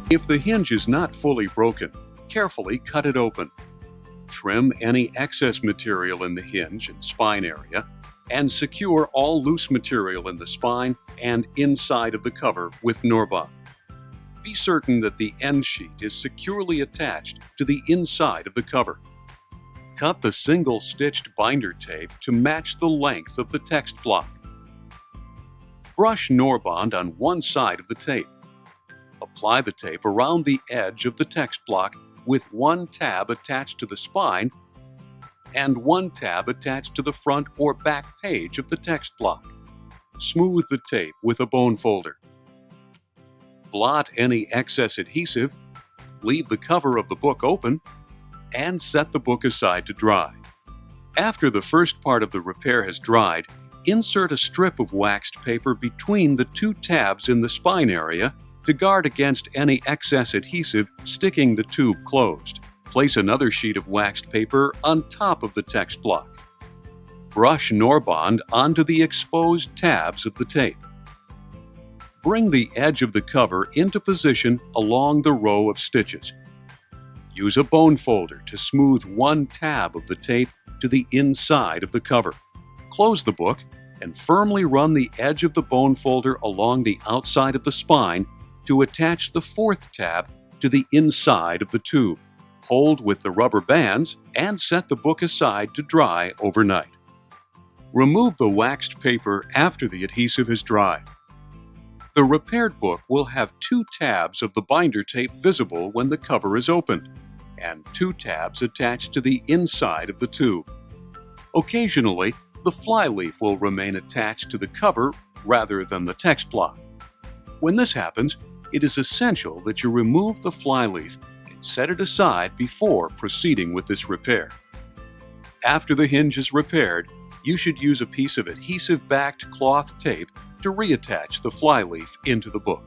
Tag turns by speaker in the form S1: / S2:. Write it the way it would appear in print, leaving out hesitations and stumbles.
S1: If the hinge is not fully broken, carefully cut it open. Trim any excess material in the hinge and spine area, and secure all loose material in the spine and inside of the cover with Norbond. Be certain that the end sheet is securely attached to the inside of the cover. Cut the single-stitched binder tape to match the length of the text block. Brush Norbond on one side of the tape. Apply the tape around the edge of the text block with one tab attached to the spine and one tab attached to the front or back page of the text block. Smooth the tape with a bone folder. Blot any excess adhesive, leave the cover of the book open, and set the book aside to dry. After the first part of the repair has dried, insert a strip of waxed paper between the two tabs in the spine area to guard against any excess adhesive sticking the tube closed. Place another sheet of waxed paper on top of the text block. Brush Norbond onto the exposed tabs of the tape. Bring the edge of the cover into position along the row of stitches. Use a bone folder to smooth one tab of the tape to the inside of the cover. Close the book and firmly run the edge of the bone folder along the outside of the spine to attach the fourth tab to the inside of the tube. Hold with the rubber bands and set the book aside to dry overnight. Remove the waxed paper after the adhesive has dried. The repaired book will have two tabs of the binder tape visible when the cover is opened, and two tabs attached to the inside of the tube. Occasionally, the flyleaf will remain attached to the cover rather than the text block. When this happens, it is essential that you remove the flyleaf and set it aside before proceeding with this repair. After the hinge is repaired, you should use a piece of adhesive-backed cloth tape to reattach the flyleaf into the book.